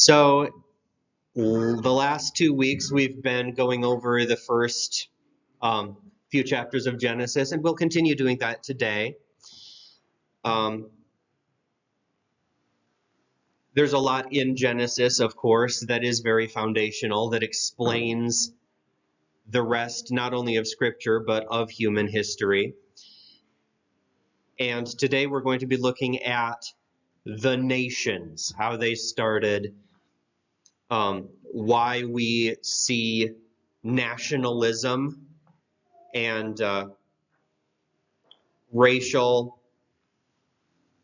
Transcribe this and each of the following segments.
So the last 2 weeks we've been going over the first few chapters of Genesis, and we'll continue doing that today. There's a lot in Genesis, of course, that is very foundational, that explains the rest not only of Scripture, but of human history. And today we're going to be looking at the nations, how they started, why we see nationalism and racial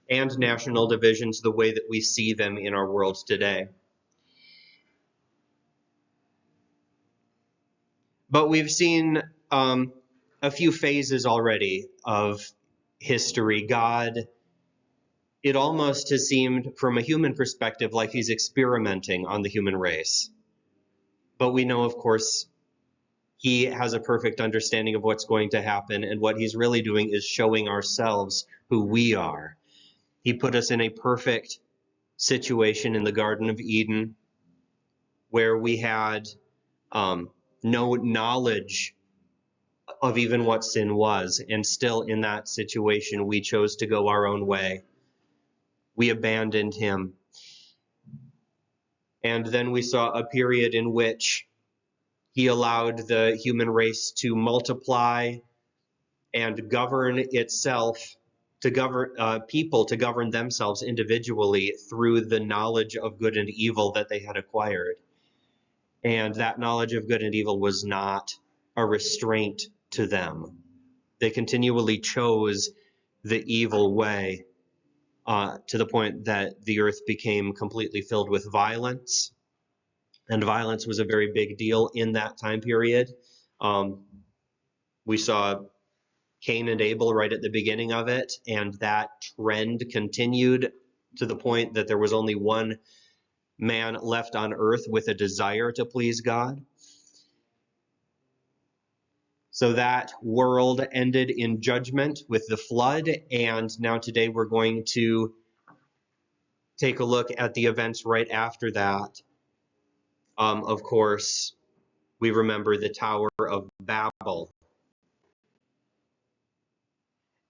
and national divisions the way that we see them in our world today. But we've seen a few phases already of history. God, it almost has seemed from a human perspective like he's experimenting on the human race. But we know, of course, he has a perfect understanding of what's going to happen, and what he's really doing is showing ourselves who we are. He put us in a perfect situation in the Garden of Eden where we had no knowledge of even what sin was, and still in that situation we chose to go our own way. We abandoned him. And then we saw a period in which he allowed the human race to multiply and govern itself, to govern people to govern themselves individually through the knowledge of good and evil that they had acquired. And that knowledge of good and evil was not a restraint to them. They continually chose the evil way to the point that the earth became completely filled with violence. And violence was a very big deal in that time period. We saw Cain and Abel right at the beginning of it, and that trend continued to the point that there was only one man left on earth with a desire to please God. So that world ended in judgment with the flood, and now today we're going to take a look at the events right after that. Of course, we remember the Tower of Babel.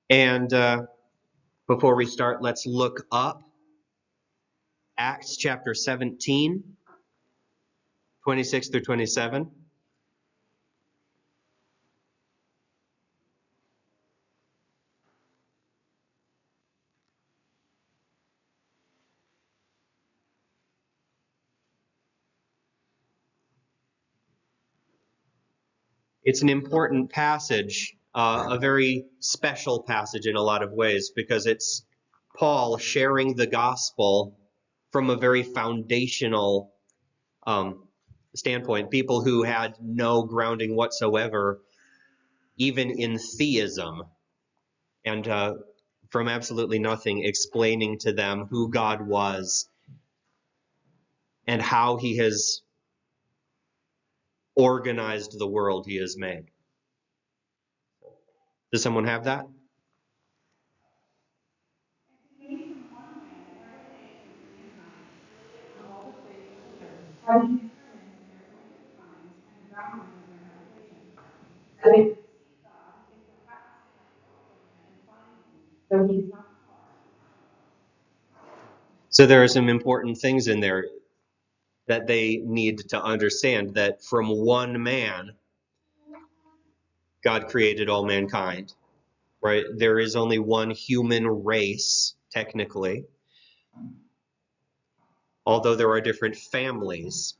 And before we start, let's look up Acts chapter 17, 26 through 27. It's an important passage, a very special passage in a lot of ways, because it's Paul sharing the gospel from a very foundational standpoint. People who had no grounding whatsoever, even in theism, and from absolutely nothing, explaining to them who God was and how he has organized the world he has made. Does someone have that? So there are some important things in there that they need to understand, that from one man, God created all mankind, right? There is only one human race, technically. Although there are different families,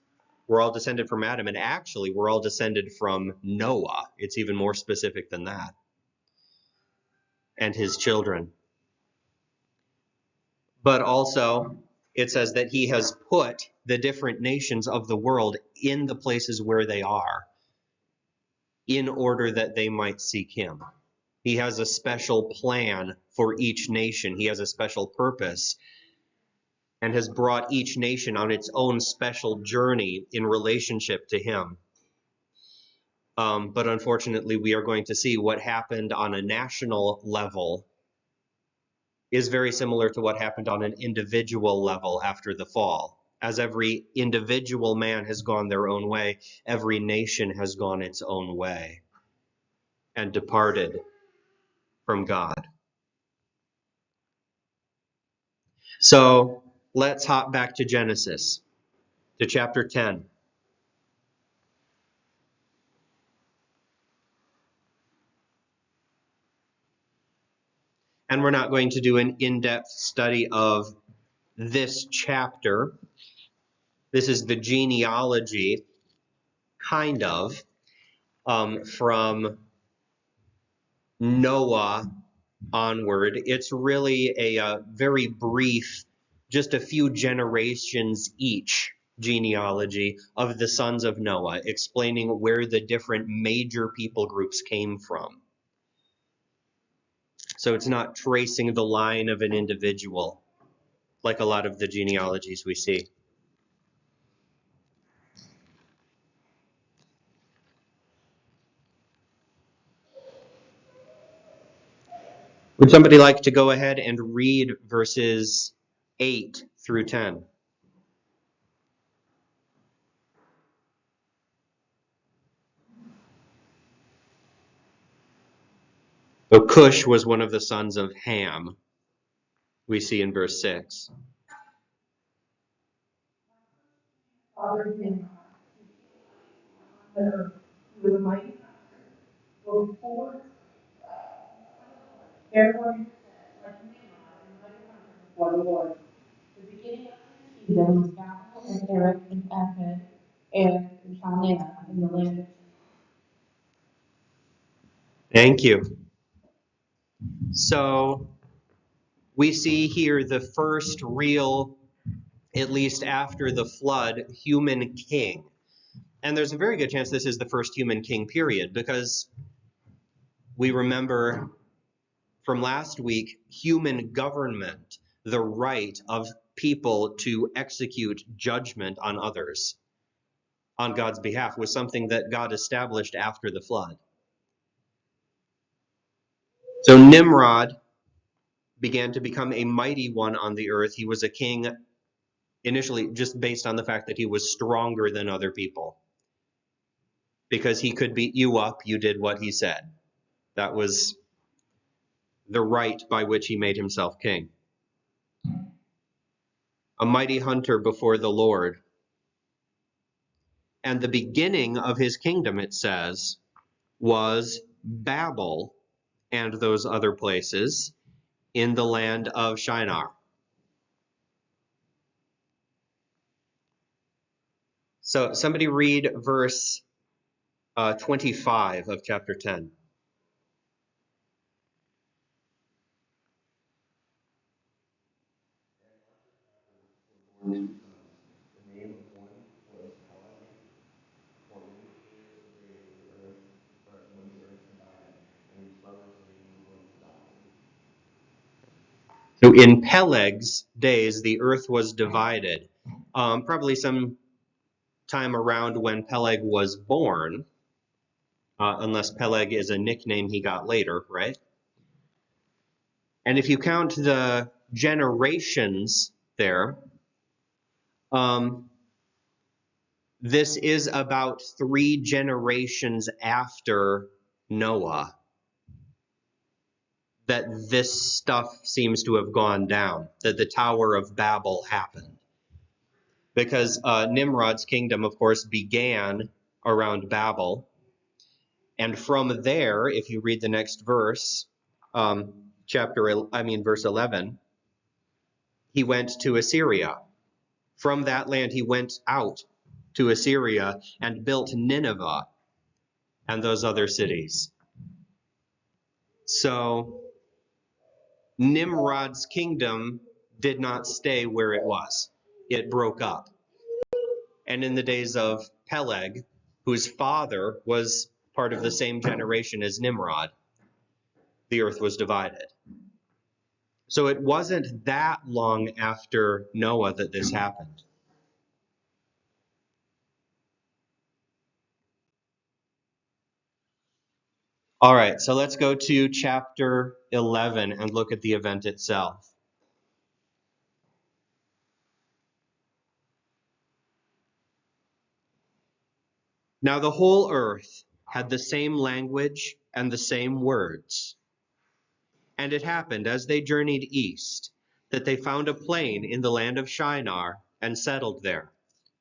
we're all descended from Adam, and actually we're all descended from Noah. It's even more specific than that. And his children. But also, it says that he has put the different nations of the world in the places where they are, in order that they might seek him. He has a special plan for each nation. He has a special purpose, and has brought each nation on its own special journey in relationship to him. But unfortunately, we are going to see what happened on a national level is very similar to what happened on an individual level after the fall. As every individual man has gone their own way, every nation has gone its own way and departed from God. So let's hop back to Genesis, to chapter 10. And we're not going to do an in-depth study of this chapter. This is the genealogy, kind of, from Noah onward. It's really a very brief, just a few generations each genealogy of the sons of Noah, explaining where the different major people groups came from. So it's not tracing the line of an individual like a lot of the genealogies we see. Would somebody like to go ahead and read verses 8 through 10? So Cush was one of the sons of Ham, we see in verse 6. Father in the mighty go forth, therefore, like Nimrod and mighty hunter before the Lord. The beginning of his kingdom was Babel and Erech and Akkad and Chaldea in the land of. Thank you. So we see here the first real, at least after the flood, human king. And there's a very good chance this is the first human king, period, because we remember from last week, human government, the right of people to execute judgment on others on God's behalf, was something that God established after the flood. So Nimrod began to become a mighty one on the earth. He was a king initially just based on the fact that he was stronger than other people. Because he could beat you up, you did what he said. That was the right by which he made himself king. A mighty hunter before the Lord. And the beginning of his kingdom, it says, was Babel and those other places in the land of Shinar. So somebody read verse 25 of chapter 10. So in Peleg's days, the earth was divided. Probably some time around when Peleg was born, unless Peleg is a nickname he got later, right? And if you count the generations there, this is about 3 generations after Noah that this stuff seems to have gone down, that the Tower of Babel happened. Because Nimrod's kingdom, of course, began around Babel. And from there, if you read the next verse, verse 11, he went to Assyria. From that land, he went out to Assyria and built Nineveh and those other cities. So Nimrod's kingdom did not stay where it was. It broke up. And in the days of Peleg, whose father was part of the same generation as Nimrod, the earth was divided. So it wasn't that long after Noah that this happened. All right, so let's go to chapter 11 and look at the event itself. Now the whole earth had the same language and the same words. And it happened as they journeyed east that they found a plain in the land of Shinar and settled there.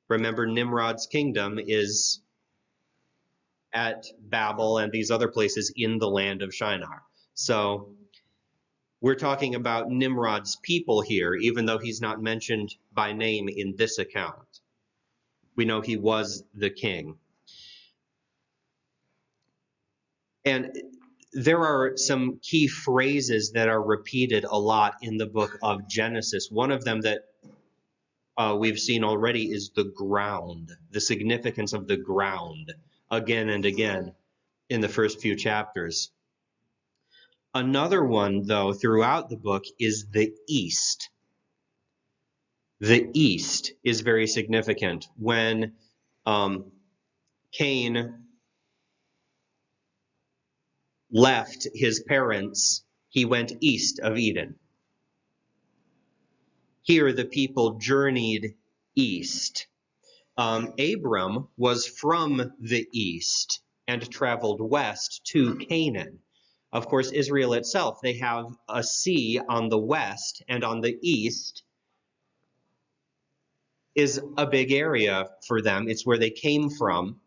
Remember, Nimrod's kingdom is at Babel and these other places in the land of Shinar. So we're talking about Nimrod's people here, even though he's not mentioned by name in this account. We know he was the king. And there are some key phrases that are repeated a lot in the book of Genesis. One of them that we've seen already is the ground, the significance of the ground, again and again in the first few chapters. Another one, though, throughout the book is the east. The east is very significant. When Cain left his parents, he went east of Eden. Here, the people journeyed east. Abram was from the east and traveled west to Canaan. Of course, Israel itself, they have a sea on the west, and on the east is a big area for them. It's where they came from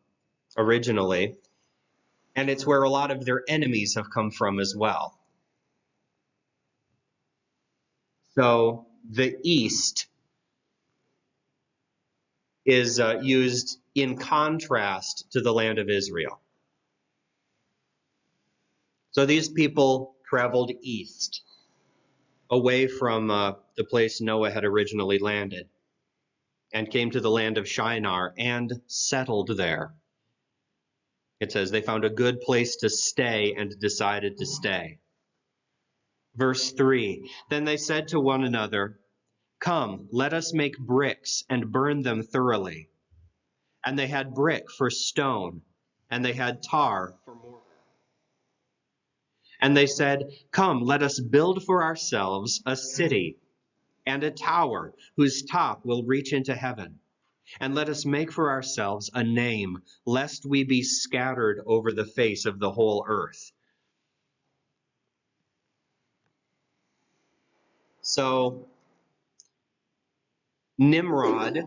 originally, and it's where a lot of their enemies have come from as well. So the east is used in contrast to the land of Israel. So these people traveled east, away from the place Noah had originally landed, and came to the land of Shinar and settled there. It says they found a good place to stay and decided to stay. Verse 3, then they said to one another, come, let us make bricks and burn them thoroughly. And they had brick for stone, and they had tar for mortar. And they said, come, let us build for ourselves a city and a tower whose top will reach into heaven. And let us make for ourselves a name, lest we be scattered over the face of the whole earth. So Nimrod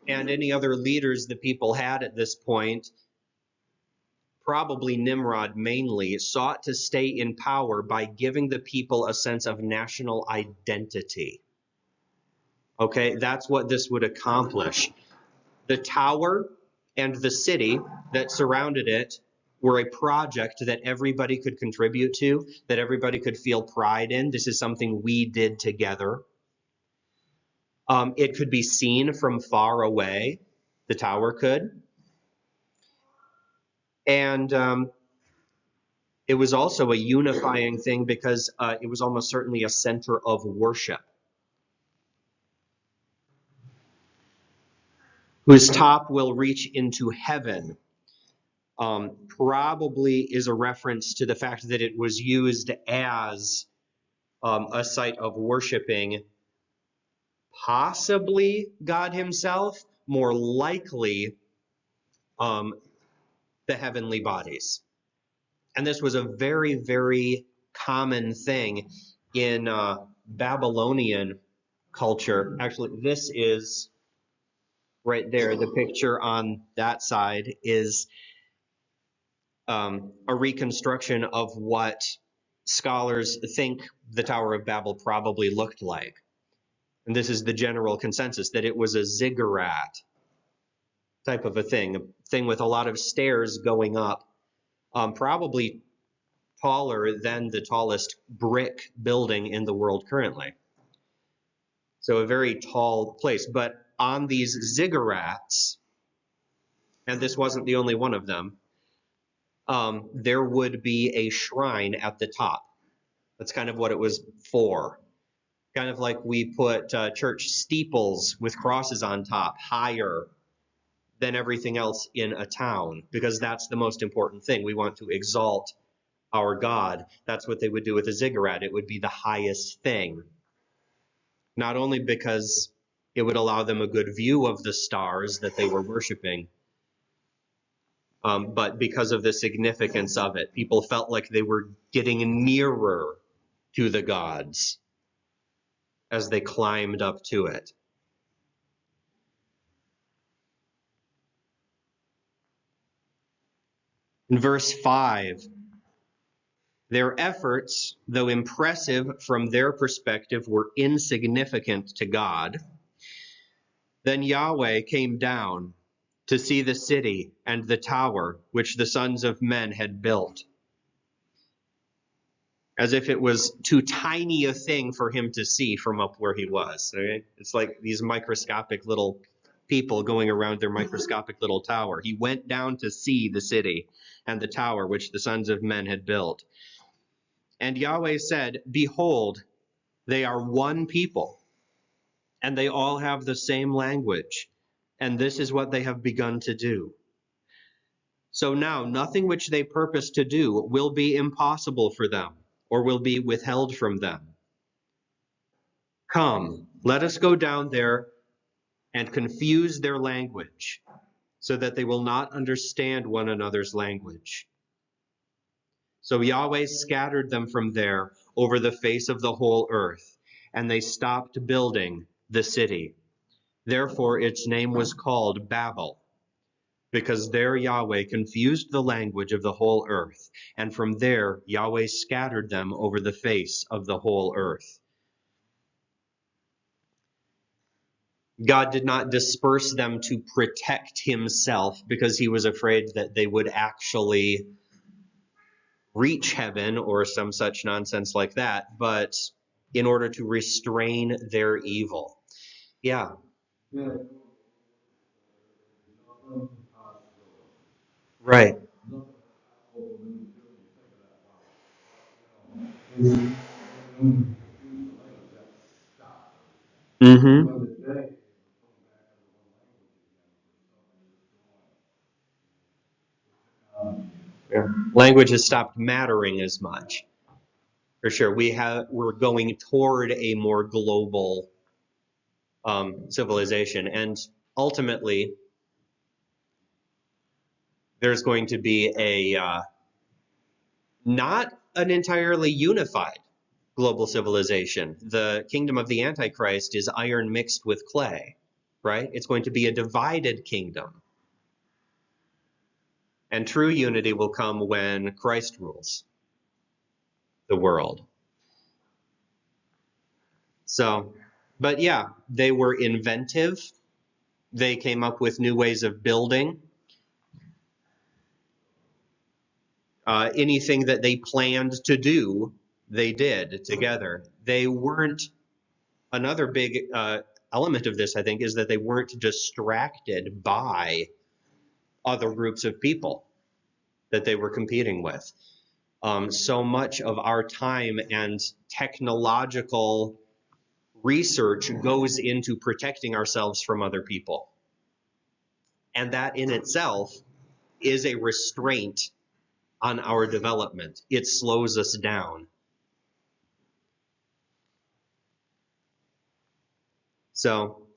and any other leaders the people had at this point, probably Nimrod mainly, sought to stay in power by giving the people a sense of national identity. Okay, that's what this would accomplish. The tower and the city that surrounded it were a project that everybody could contribute to, that everybody could feel pride in. This is something we did together. It could be seen from far away. The tower could. And it was also a unifying thing because it was almost certainly a center of worship, whose top will reach into heaven. Probably is a reference to the fact that it was used as a site of worshiping possibly God himself, more likely the heavenly bodies. And this was a very, very common thing in Babylonian culture. Actually, this is right there. The picture on that side is a reconstruction of what scholars think the Tower of Babel probably looked like. And this is the general consensus, that it was a ziggurat type of a thing with a lot of stairs going up, probably taller than the tallest brick building in the world currently. So a very tall place. But on these ziggurats, and this wasn't the only one of them, there would be a shrine at the top. That's kind of what it was for. Kind of like we put church steeples with crosses on top higher than everything else in a town, because that's the most important thing. We want to exalt our God. That's what they would do with a ziggurat. It would be the highest thing. Not only because it would allow them a good view of the stars that they were worshiping, but because of the significance of it, people felt like they were getting nearer to the gods as they climbed up to it. In verse 5, their efforts, though impressive from their perspective, were insignificant to God. Then Yahweh came down to see the city and the tower which the sons of men had built, as if it was too tiny a thing for him to see from up where he was. Okay? It's like these microscopic little people going around their microscopic little tower. He went down to see the city and the tower which the sons of men had built. And Yahweh said, "Behold, they are one people, and they all have the same language, and this is what they have begun to do. So now nothing which they purpose to do will be impossible for them, or will be withheld from them. Come, let us go down there and confuse their language, so that they will not understand one another's language." So Yahweh scattered them from there over the face of the whole earth, and they stopped building the city. Therefore its name was called Babel, because there Yahweh confused the language of the whole earth, and from there Yahweh scattered them over the face of the whole earth. God did not disperse them to protect himself because he was afraid that they would actually reach heaven or some such nonsense like that, but in order to restrain their evil. Yeah. Right. Mm-hmm. Yeah. Language has stopped mattering as much. For sure. We're going toward a more global civilization, and ultimately there's going to be a not an entirely unified global civilization. The kingdom of the Antichrist is iron mixed with clay, right? It's going to be a divided kingdom. And true unity will come when Christ rules the world. So, but yeah, they were inventive. They came up with new ways of building. Anything that they planned to do, they did together. They weren't, another big element of this, I think, is that they weren't distracted by other groups of people that they were competing with. So much of our time and technological research goes into protecting ourselves from other people. And that in itself is a restraint on our development. It slows us down. So,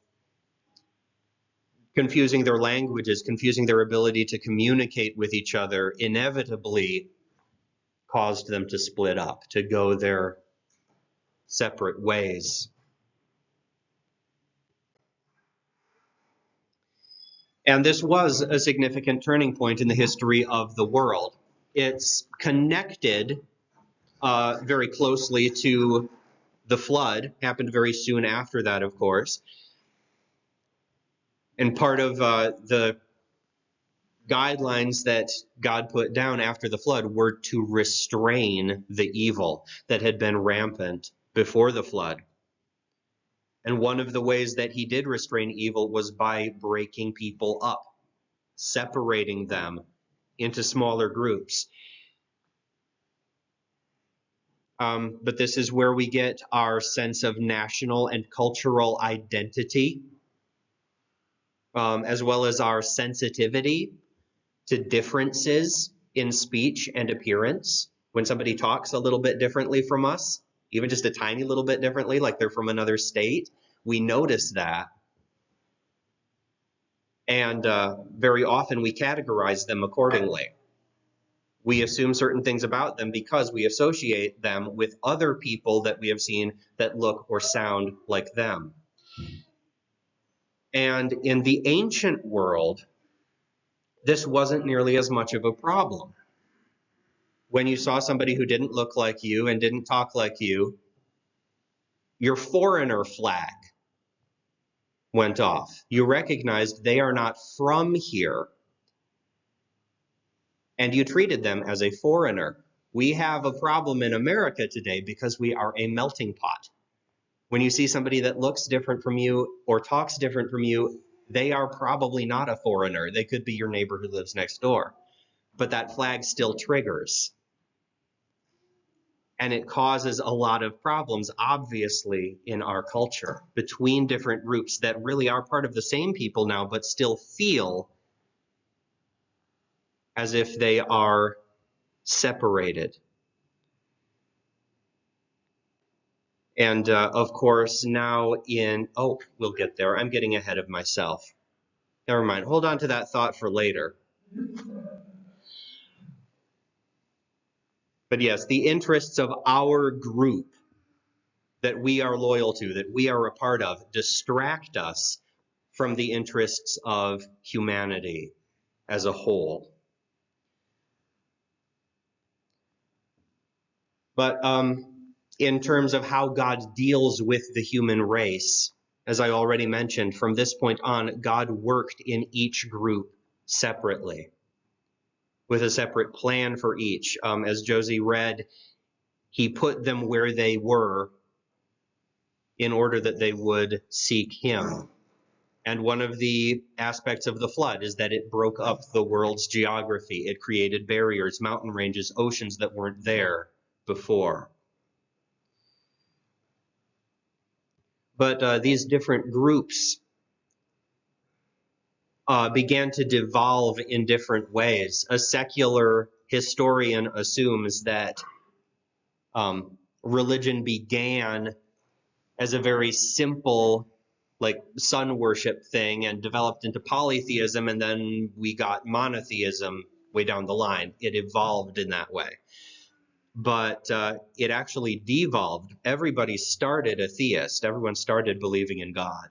confusing their languages, confusing their ability to communicate with each other, inevitably caused them to split up, to go their separate ways. And this was a significant turning point in the history of the world. It's connected very closely to the flood, happened very soon after that, of course. And part of the guidelines that God put down after the flood were to restrain the evil that had been rampant before the flood. And one of the ways that he did restrain evil was by breaking people up, separating them into smaller groups. But this is where we get our sense of national and cultural identity, as well as our sensitivity to differences in speech and appearance. When somebody talks a little bit differently from us, even just a tiny little bit differently, like they're from another state, we notice that. And very often we categorize them accordingly. We assume certain things about them because we associate them with other people that we have seen that look or sound like them. And in the ancient world, this wasn't nearly as much of a problem. When you saw somebody who didn't look like you and didn't talk like you, your foreigner flag went off. You recognized they are not from here, and you treated them as a foreigner. We have a problem in America today because we are a melting pot. When you see somebody that looks different from you or talks different from you, they are probably not a foreigner. They could be your neighbor who lives next door. But that flag still triggers. And it causes a lot of problems, obviously, in our culture between different groups that really are part of the same people now, but still feel as if they are separated. And of course, now we'll get there. I'm getting ahead of myself. Never mind. Hold on to that thought for later. But yes, the interests of our group that we are loyal to, that we are a part of, distract us from the interests of humanity as a whole. But in terms of how God deals with the human race, as I already mentioned, from this point on, God worked in each group separately, with a separate plan for each. As Josie read, he put them where they were in order that they would seek him. And one of the aspects of the flood is that it broke up the world's geography. It created barriers, mountain ranges, oceans that weren't there before. But these different groups began to devolve in different ways. A secular historian assumes that religion began as a very simple, like, sun worship thing and developed into polytheism, and then we got monotheism way down the line. It evolved in that way. But it actually devolved. Everybody started a theist. Everyone started believing in God.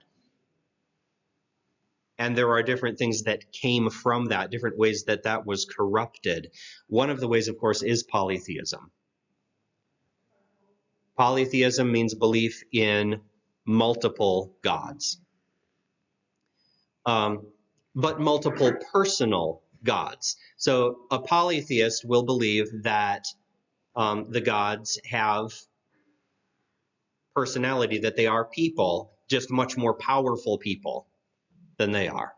And there are different things that came from that, different ways that that was corrupted. One of the ways, of course, is polytheism. Polytheism means belief in multiple gods, but multiple personal gods. So a polytheist will believe that the gods have personality, that they are people, just much more powerful people than they are.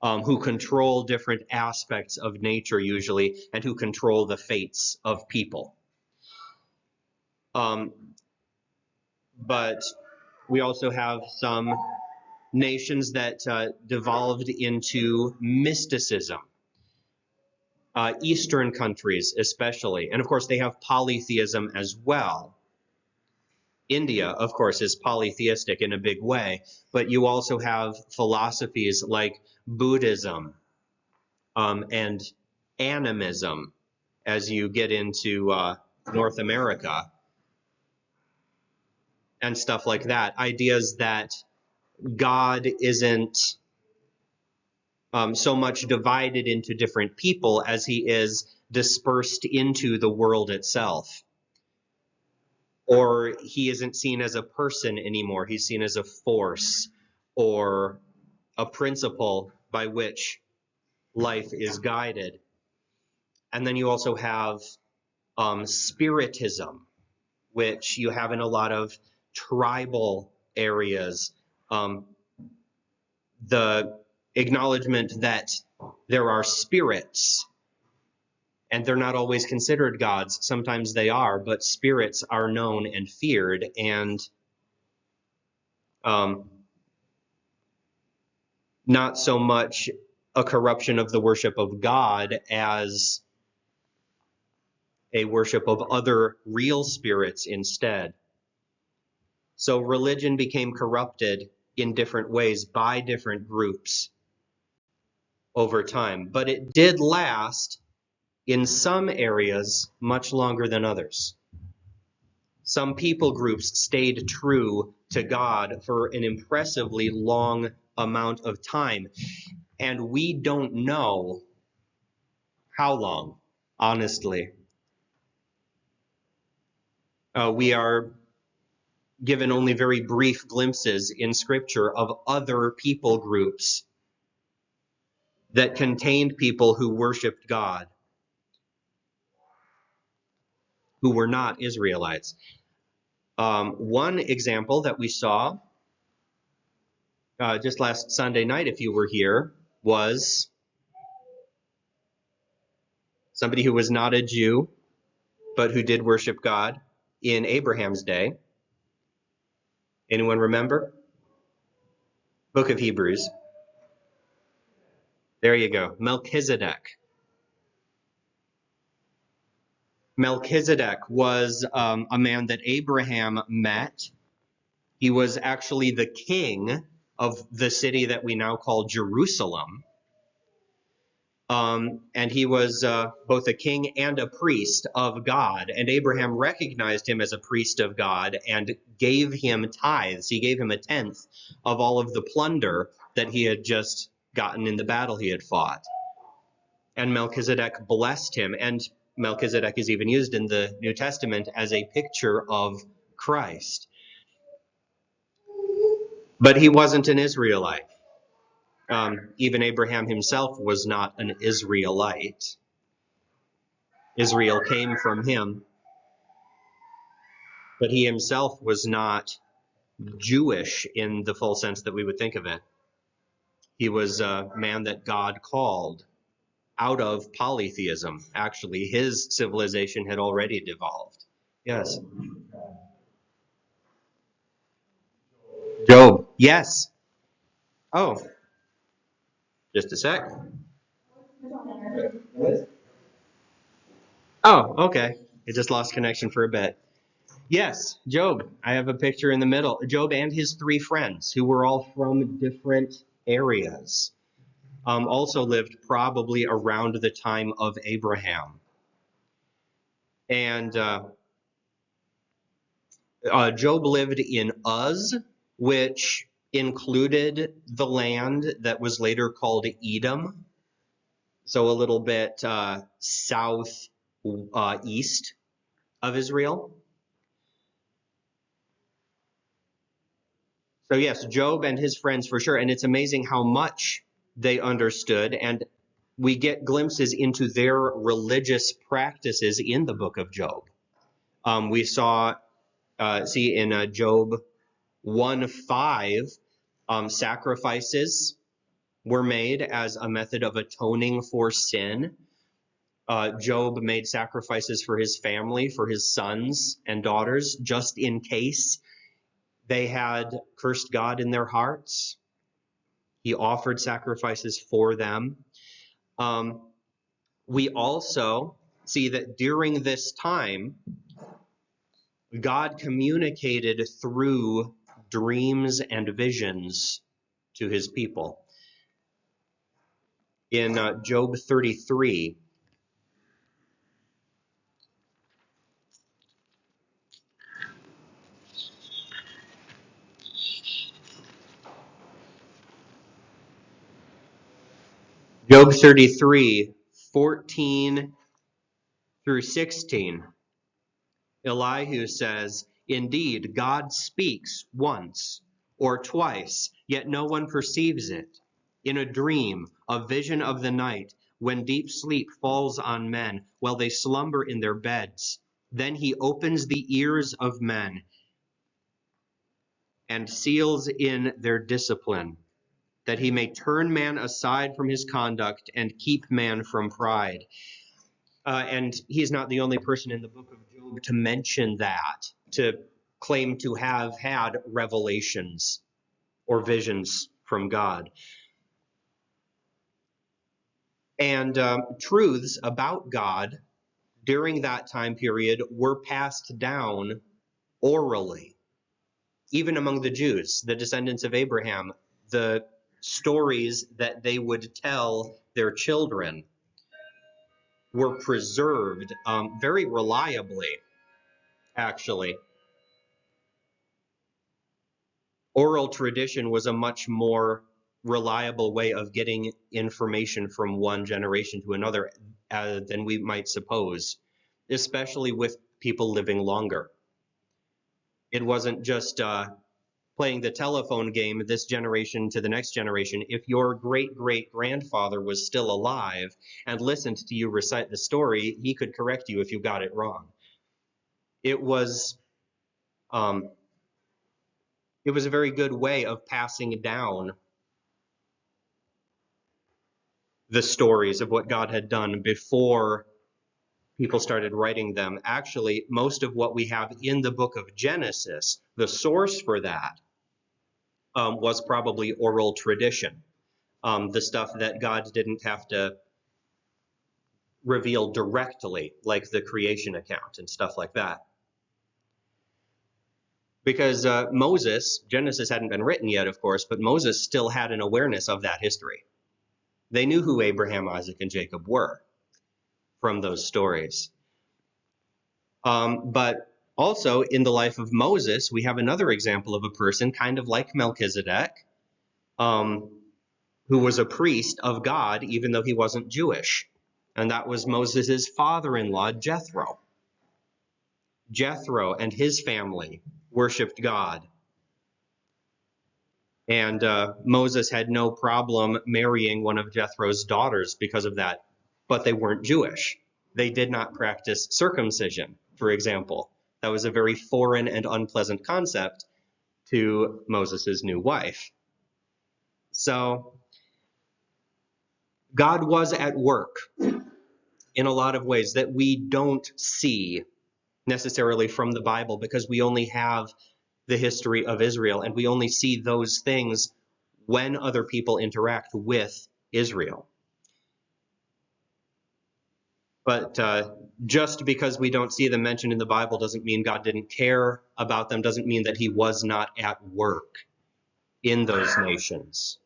Who control different aspects of nature usually, and who control the fates of people. But we also have some nations that devolved into mysticism. Eastern countries especially, and of course they have polytheism as well. India, of course, is polytheistic in a big way, but you also have philosophies like Buddhism, and animism as you get into North America and stuff like that. Ideas that God isn't so much divided into different people as he is dispersed into the world itself. Or he isn't seen as a person anymore. He's seen as a force or a principle by which life is guided. And then you also have spiritism, which you have in a lot of tribal areas. The acknowledgement that there are spirits, and they're not always considered gods. Sometimes they are, but spirits are known and feared, and not so much a corruption of the worship of God as a worship of other real spirits instead. So religion became corrupted in different ways by different groups. over time, but it did last in some areas much longer than others. Some people groups stayed true to God for an impressively long amount of time, and we don't know how long, honestly. We are given only very brief glimpses in Scripture of other people groups that contained people who worshiped God, who were not Israelites. One example that we saw just last Sunday night, if you were here, was somebody who was not a Jew, but who did worship God in Abraham's day. Anyone remember? Book of Hebrews. There you go. Melchizedek. Melchizedek was a man that Abraham met. He was actually the king of the city that we now call Jerusalem. And he was both a king and a priest of God. And Abraham recognized him as a priest of God and gave him tithes. He gave him a tenth of all of the plunder that he had just gotten in the battle he had fought. And Melchizedek blessed him. And Melchizedek is even used in the New Testament as a picture of Christ. But he wasn't an Israelite. Even Abraham himself was not an Israelite. Israel came from him, but he himself was not Jewish in the full sense that we would think of it. He was a man that God called out of polytheism. Actually, his civilization had already devolved. Yes. Job. Yes. Oh, just a sec. Oh, okay. It just lost connection for a bit. Yes, Job. I have a picture in the middle. Job and his three friends, who were all from different areas, also lived probably around the time of Abraham. And Job lived in Uz, which included the land that was later called Edom, so a little bit south east of Israel. So yes, Job and his friends for sure, and it's amazing how much they understood, and we get glimpses into their religious practices in the book of Job. We see in Job 1:5, sacrifices were made as a method of atoning for sin. Job made sacrifices for his family, for his sons and daughters, just in case they had cursed God in their hearts. He offered sacrifices for them. We also see that during this time, God communicated through dreams and visions to his people. In Job 33, Job 33, 14 through 16, Elihu says, "Indeed, God speaks once or twice, yet no one perceives it. In a dream, a vision of the night, when deep sleep falls on men, while they slumber in their beds. Then he opens the ears of men and seals in their discipline, that he may turn man aside from his conduct and keep man from pride." And he's not the only person in the book of Job to mention that, to claim to have had revelations or visions from God. And truths about God during that time period were passed down orally, even among the Jews, the descendants of Abraham. The stories that they would tell their children were preserved very reliably, actually. Oral tradition was a much more reliable way of getting information from one generation to another than we might suppose, especially with people living longer. It wasn't just playing the telephone game this generation to the next generation. If your great-great-grandfather was still alive and listened to you recite the story, he could correct you if you got it wrong. It was a very good way of passing down the stories of what God had done before people started writing them. Actually, most of what we have in the book of Genesis, the source for that was probably oral tradition. The stuff that God didn't have to reveal directly, like the creation account and stuff like that. Because Genesis hadn't been written yet, of course, but Moses still had an awareness of that history. They knew who Abraham, Isaac, and Jacob were from those stories. But also in the life of Moses, we have another example of a person kind of like Melchizedek, who was a priest of God, even though he wasn't Jewish. And that was Moses' father-in-law, Jethro. Jethro and his family worshiped God. And Moses had no problem marrying one of Jethro's daughters because of that, but they weren't Jewish. They did not practice circumcision, for example. That was a very foreign and unpleasant concept to Moses' new wife. So God was at work in a lot of ways that we don't see necessarily from the Bible, because we only have the history of Israel, and we only see those things when other people interact with Israel. But just because we don't see them mentioned in the Bible doesn't mean God didn't care about them, doesn't mean that he was not at work in those nations.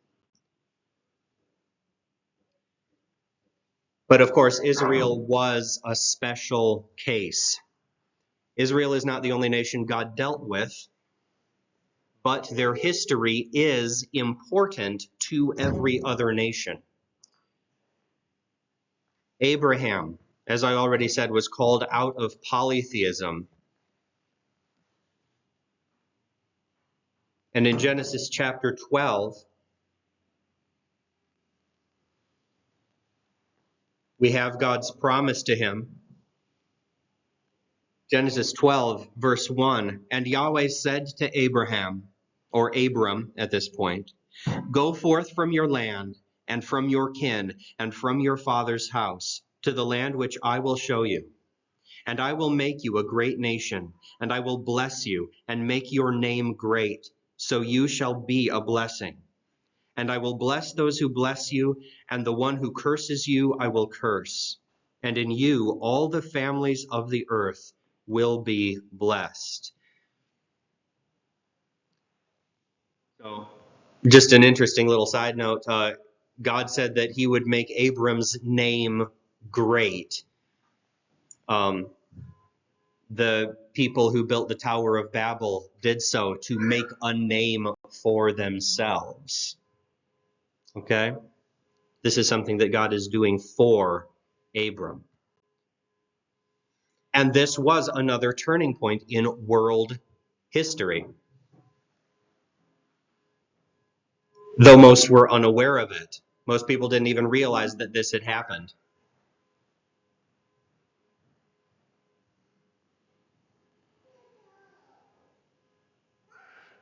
But of course, Israel was a special case. Israel is not the only nation God dealt with, but their history is important to every other nation. Abraham, as I already said, was called out of polytheism. And in Genesis chapter 12, we have God's promise to him. Genesis 12, verse 1, and Yahweh said to Abraham, or Abram at this point, go forth from your land and from your kin and from your father's house to the land which I will show you. And I will make you a great nation, and I will bless you and make your name great, so you shall be a blessing. And I will bless those who bless you, and the one who curses you I will curse. And in you all the families of the earth will be blessed. So, just an interesting little side note. God said that he would make Abram's name great. The people who built the Tower of Babel did so to make a name for themselves. Okay? This is something that God is doing for Abram. And this was another turning point in world history, though most were unaware of it. Most people didn't even realize that this had happened.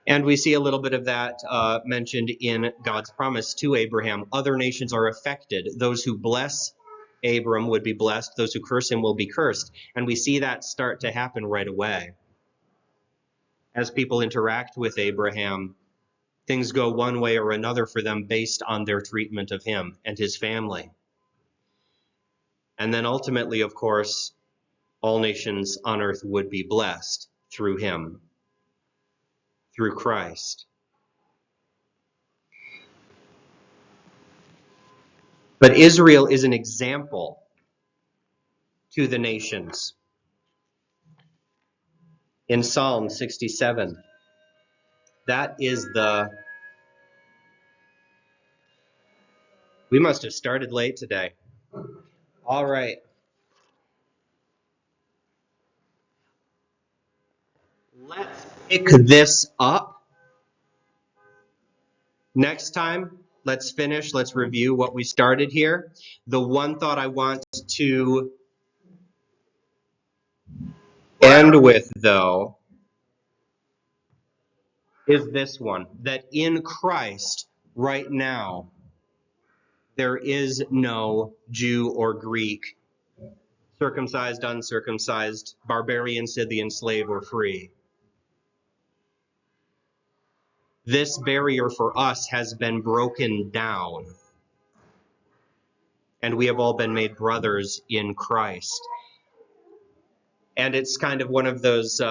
And we see a little bit of that mentioned in God's promise to Abraham. Other nations are affected. Those who bless Abram would be blessed. Those who curse him will be cursed. And we see that start to happen right away. As people interact with Abraham, things go one way or another for them based on their treatment of him and his family. And then ultimately, of course, all nations on earth would be blessed through him, through Christ. But Israel is an example to the nations. In Psalm 67, that is we must have started late today. All right. Let's pick this up. Next time, let's finish. Let's review what we started here. The one thought I want to end with, though, is this one, that in Christ, right now, there is no Jew or Greek, circumcised, uncircumcised, barbarian, Scythian, slave, or free. This barrier for us has been broken down, and we have all been made brothers in Christ. And it's kind of one of those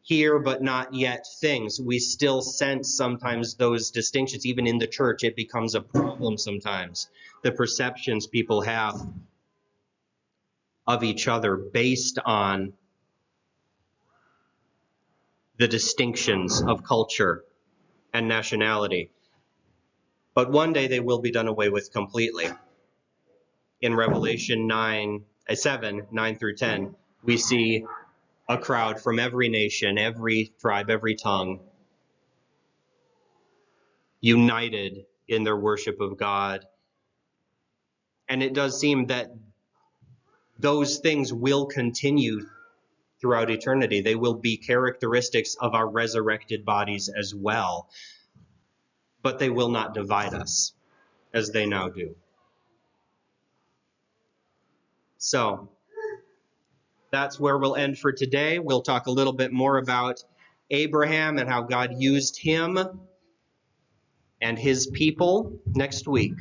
here but not yet things. We still sense sometimes those distinctions. Even in the church, it becomes a problem sometimes. The perceptions people have of each other based on the distinctions of culture and nationality. But one day they will be done away with completely. In Revelation 7, 9 through 10, we see a crowd from every nation, every tribe, every tongue, united in their worship of God. And it does seem that those things will continue throughout eternity. They will be characteristics of our resurrected bodies as well. But they will not divide us as they now do. So that's where we'll end for today. We'll talk a little bit more about Abraham and how God used him and his people next week.